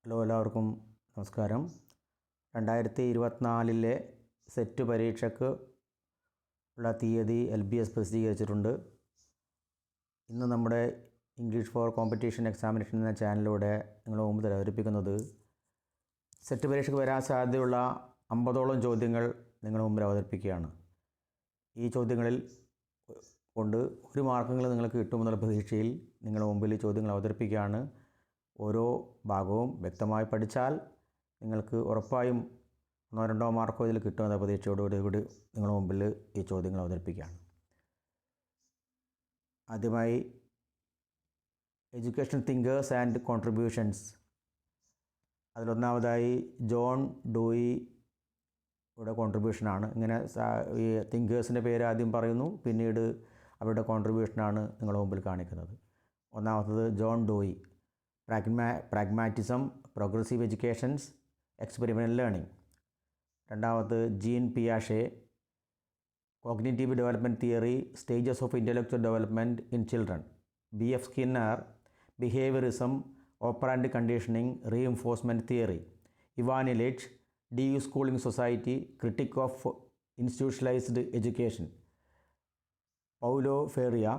Hello, എല്ലാവർക്കും നമസ്കാരം. 2024 set പരീക്ഷയ്ക്ക് ഉള്ള തീയതി LBS പ്രസിദ്ധീകരിച്ചിട്ടുണ്ട്. ഇന്ന് നമ്മുടെ ഇംഗ്ലീഷ് ഫോർ കോമ്പറ്റീഷൻ എക്സാമിനേഷൻ എന്ന ചാനലിലൂടെ നിങ്ങളുടെ മുമ്പിൽ അവതരിപ്പിക്കുന്നത് സെറ്റ് പരീക്ഷയ്ക്ക് വരാൻ സാധ്യതയുള്ള 50ഓളം ചോദ്യങ്ങൾ നിങ്ങളുടെ മുമ്പിൽ അവതരിപ്പിക്കുകയാണ്. ഈ ചോദ്യങ്ങളിൽ കൊണ്ട് 1 മാർക്കെങ്കിലും നിങ്ങൾക്ക് കിട്ടുമെന്നുള്ള പ്രതീക്ഷയിൽ നിങ്ങളുടെ മുമ്പിൽ ഈ ചോദ്യങ്ങൾ അവതരിപ്പിക്കുകയാണ്. ഓരോ ഭാഗവും വ്യക്തമായി പഠിച്ചാൽ നിങ്ങൾക്ക് ഉറപ്പായും 1-2 മാർക്കോ ഇതിൽ കിട്ടുമെന്ന പ്രതീക്ഷയോടുകൂടി നിങ്ങളുടെ മുമ്പിൽ ഈ ചോദ്യങ്ങൾ അവതരിപ്പിക്കുകയാണ്. ആദ്യമായി എഡ്യൂക്കേഷൻ തിങ്കേഴ്സ് ആൻഡ് കോൺട്രിബ്യൂഷൻസ്. അതിലൊന്നാമതായി ജോൺ ഡൂയിയുടെ കോൺട്രിബ്യൂഷനാണ്. ഇങ്ങനെ ഈ തിങ്കേഴ്സിൻ്റെ പേര് ആദ്യം പറയുന്നു, പിന്നീട് അവരുടെ കോൺട്രിബ്യൂഷനാണ് നിങ്ങളുടെ മുമ്പിൽ കാണിക്കുന്നത്. ഒന്നാമത്തത് John Dewey, pragmatism, progressive educations, experimental learning. രണ്ടാമത് ജീൻ പിയാഷെ, cognitive development theory, stages of intellectual development in children. BF Skinner, behaviourism, operant conditioning, reinforcement theory. Ivan Illich, DU schooling society, critic of institutionalised education. Paulo Freire,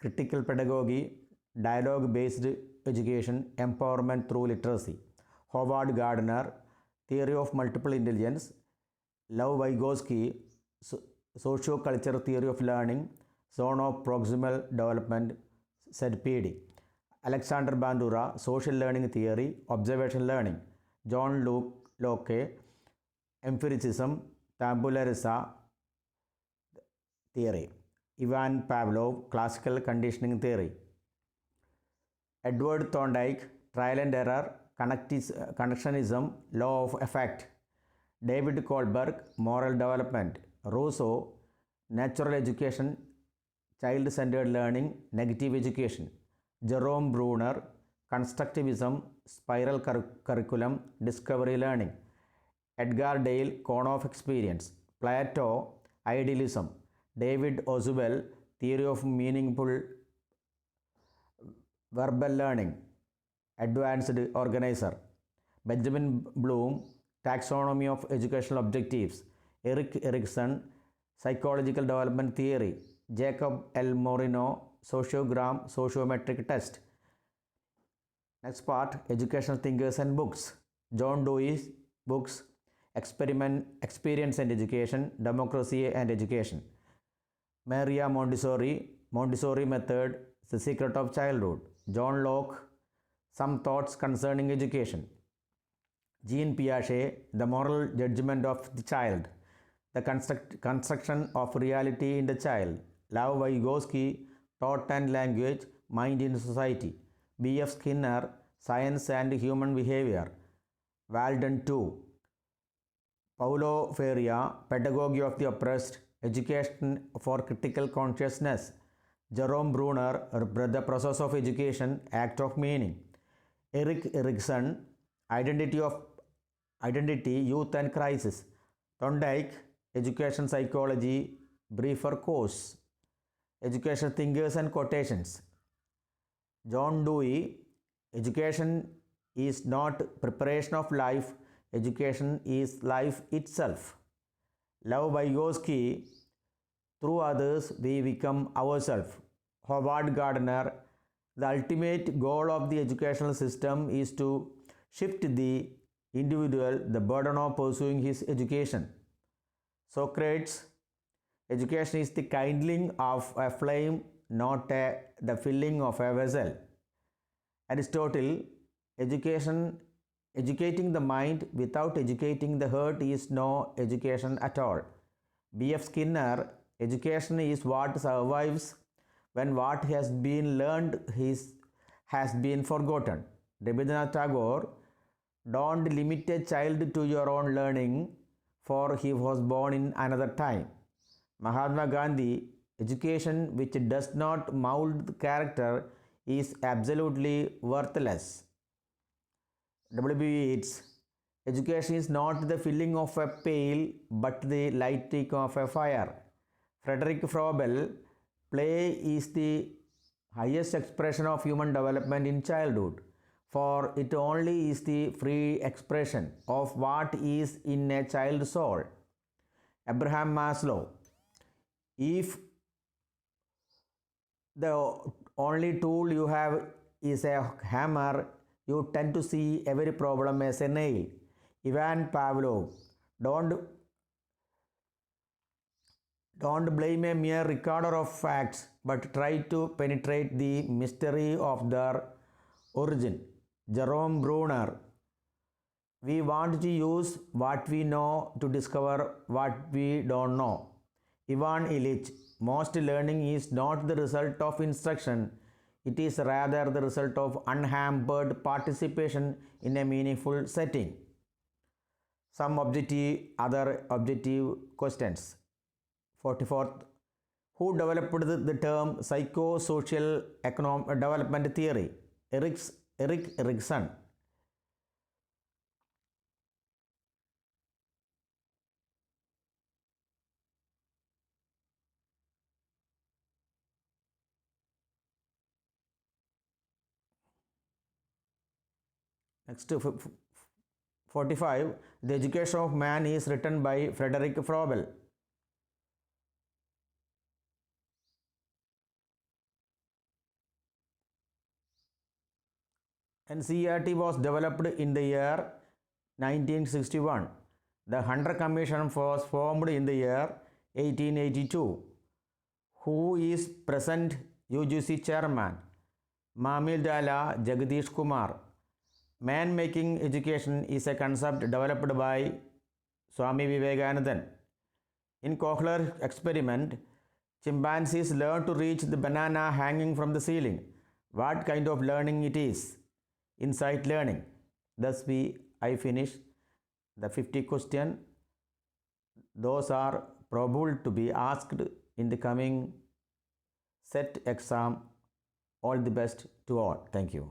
critical pedagogy, dialogue based education, empowerment through literacy. Howard Gardner, theory of multiple intelligence. Lev Vygotsky, socio culture theory of learning, zone of proximal development, ZPD. Alexander Bandura, social learning theory, observation learning. John Locke, empiricism, tabula rasa theory. Ivan Pavlov, classical conditioning theory. Edward Thorndike, trial and error, connectionism, law of effect. David Kohlberg, moral development. Rousseau, natural education, child centred learning, negative education. Jerome Bruner, constructivism, spiral curriculum, discovery learning. Edgar Dale, cone of experience. Plato, idealism. David Ausubel, theory of meaningful verbal learning, advanced organiser. Benjamin Bloom, taxonomy of educational objectives. Erik Erikson, psychological development theory. Jacob L Moreno, sociogram, sociometric test. Next part, educational thinkers and books. John Dewey's books, experience and education, democracy and education. Maria Montessori, Montessori method, The Secret of Childhood. John Locke, Some Thoughts Concerning Education. Jean Piaget, The Moral Judgment of the Child, The Construction of Reality in the Child. Lev Vygotsky, Thought and Language, Mind in Society. BF Skinner, Science and Human Behavior. Walden 2. Paulo Freire, Pedagogy of the Oppressed, Education for Critical Consciousness. Jerome Bruner, The Process of Education, Act of Meaning. Erik Erikson, Identity, Youth and Crisis. Thorndike, Education Psychology, Briefer Course. Education Thinkers and Quotations. John Dewey, Education is not preparation of life, education is life itself. Lev Vygotsky, Through others we become ourselves. Howard Gardner, The ultimate goal of the educational system is to shift the individual the burden of pursuing his education. Socrates, Education is the kindling of a flame, not the filling of a vessel. Aristotle, Educating the mind without educating the heart is no education at all. BF Skinner, Education is what survives when what has been learned has been forgotten. Rabindranath Tagore, Don't limit a child to your own learning, for he was born in another time. Mahatma Gandhi, Education which does not mold the character is absolutely worthless. W.B. Yeats, Education is not the filling of a pail but the lighting of a fire. Frederick Froebel, Play is the highest expression of human development in childhood. for it only is the free expression of what is in a child's soul. Abraham Maslow. If the only tool you have is a hammer, you tend to see every problem as a nail. Ivan Pavlov. Don't blame a mere recorder of facts, but try to penetrate the mystery of their origin. Jerome Bruner. We want to use what we know to discover what we don't know. Ivan Illich. Most learning is not the result of instruction, it is rather the result of unhampered participation in a meaningful setting. Some objective, other objective questions. 44th. Who developed the term psychosocial development theory? Erik Erikson. Next, 45. The Education of Man is written by Frederick Froebel. NCERT was developed in the year 1961. The Hunter Commission was formed in the year 1882. Who is present UGC chairman? Mamildala Jagadish Kumar. Man-making education is a concept developed by Swami Vivekananda. In cochlear experiment, chimpanzees learn to reach the banana hanging from the ceiling. What kind of learning it is? Insight learning. Thus I finish the 50 question. Those are probable to be asked in the coming set exam. All the best to all. Thank you.